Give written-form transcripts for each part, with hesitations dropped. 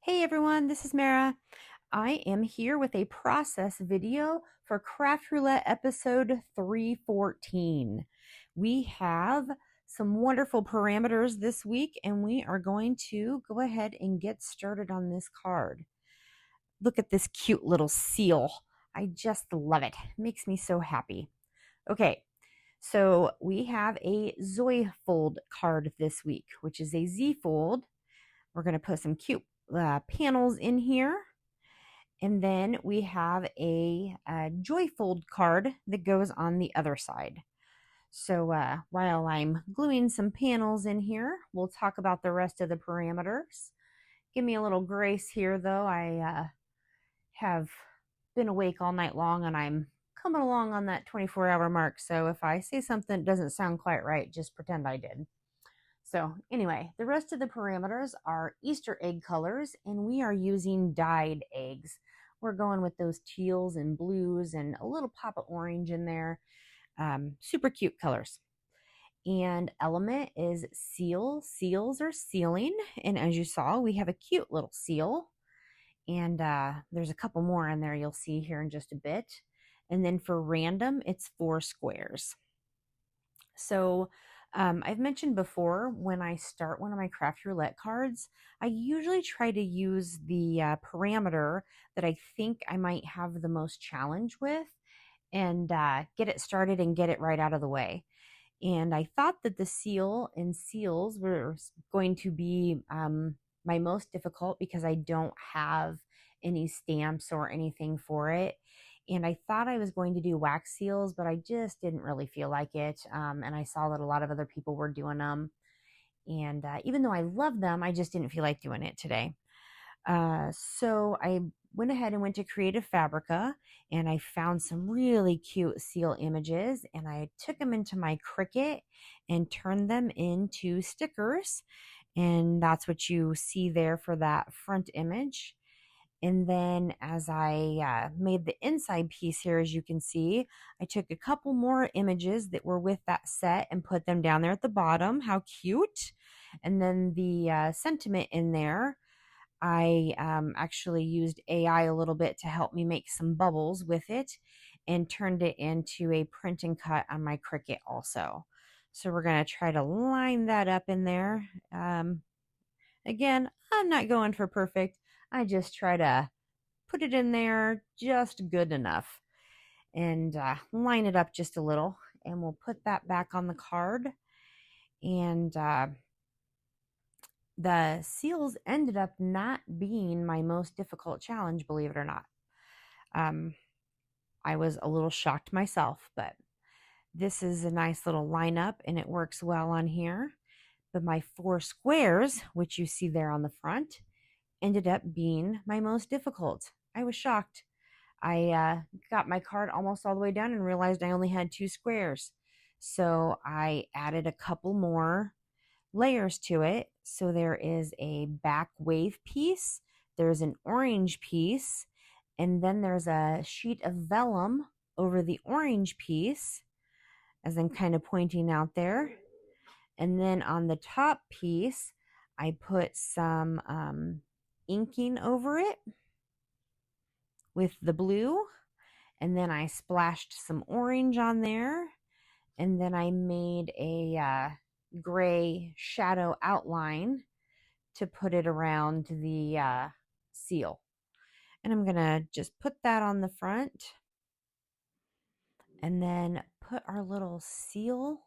Hey everyone, this is Mara. I am here with a process video for Craft Roulette episode 314. We have some wonderful parameters this week and we are going to go ahead and get started on this card. Look at this cute little seal. I just love it. It makes me so happy. Okay, so we have a Zoe fold card this week, which is a Z fold. We're going to put some cute panels in here. And then we have a Joyfold card that goes on the other side. So while I'm gluing some panels in here, we'll talk about the rest of the parameters. Give me a little grace here, though. I have been awake all night long and I'm coming along on that 24-hour mark. So if I say something that doesn't sound quite right, just pretend I did. So anyway, the rest of the parameters are Easter egg colors, and we are using dyed eggs. We're going with those teals and blues and a little pop of orange in there. Super cute colors. And element is seal. Seals are sealing. And as you saw, we have a cute little seal. And there's a couple more in there you'll see here in just a bit. And then for random, it's 4 squares. So I've mentioned before, when I start one of my Craft Roulette cards, I usually try to use the parameter that I think I might have the most challenge with and get it started and get it right out of the way. And I thought that the seal and seals were going to be my most difficult because I don't have any stamps or anything for it. And I thought I was going to do wax seals, but I just didn't really feel like it. And I saw that a lot of other people were doing them. And even though I love them, I just didn't feel like doing it today. So I went ahead and went to Creative Fabrica and I found some really cute seal images and I took them into my Cricut and turned them into stickers. And that's what you see there for that front image. And then as I made the inside piece here, as you can see, I took a couple more images that were with that set and put them down there at the bottom. How cute. And then the sentiment in there, I actually used AI a little bit to help me make some bubbles with it and turned it into a print and cut on my Cricut also. So we're going to try to line that up in there. Again, I'm not going for perfect. I just try to put it in there just good enough and line it up just a little. And we'll put that back on the card. And the seals ended up not being my most difficult challenge, believe it or not. I was a little shocked myself, but this is a nice little lineup and it works well on here. But my 4 squares, which you see there on the front, ended up being my most difficult. I was shocked. I got my card almost all the way down and realized I only had 2 squares. So I added a couple more layers to it. So there is a back wave piece, there's an orange piece, and then there's a sheet of vellum over the orange piece, as I'm kind of pointing out there. And then on the top piece, I put some inking over it with the blue. And then I splashed some orange on there. And then I made a gray shadow outline to put it around the seal. And I'm going to just put that on the front. And then put our little seal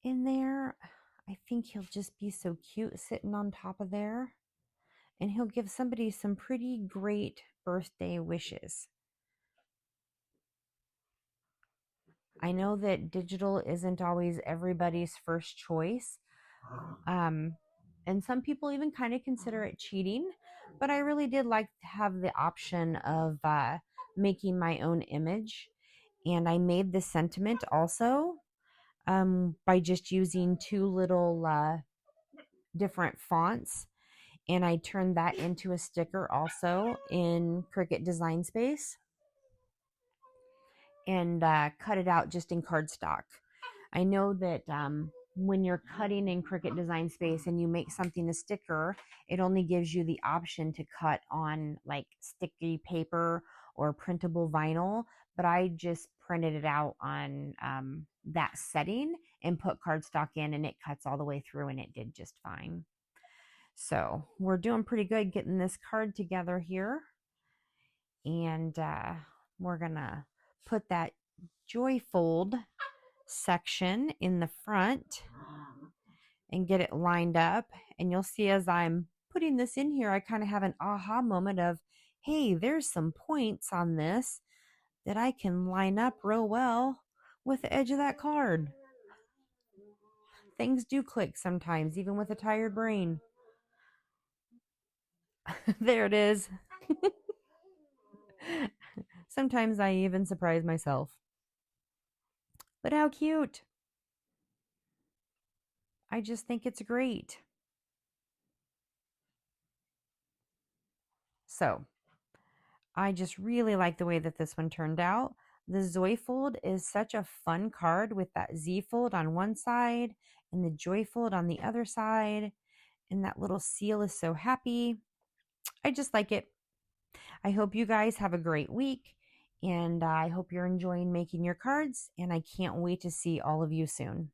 in there. I think he'll just be so cute sitting on top of there. And he'll give somebody some pretty great birthday wishes. I know that digital isn't always everybody's first choice. And some people even kind of consider it cheating. But I really did like to have the option of making my own image. And I made the sentiment also by just using 2 little different fonts. And I turned that into a sticker also in Cricut Design Space and cut it out just in cardstock. I know that when you're cutting in Cricut Design Space and you make something a sticker, it only gives you the option to cut on like sticky paper or printable vinyl. But I just printed it out on that setting and put cardstock in, and it cuts all the way through, and it did just fine. So we're doing pretty good getting this card together here. And we're going to put that joy fold section in the front and get it lined up. And you'll see as I'm putting this in here, I kind of have an aha moment of, hey, there's some points on this that I can line up real well with the edge of that card. Things do click sometimes, even with a tired brain. There it is. Sometimes I even surprise myself. But how cute. I just think it's great. So I just really like the way that this one turned out. The Zoe fold is such a fun card with that Z fold on one side and the Joy fold on the other side. And that little seal is so happy. I just like it. I hope you guys have a great week, and I hope you're enjoying making your cards, and I can't wait to see all of you soon.